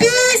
20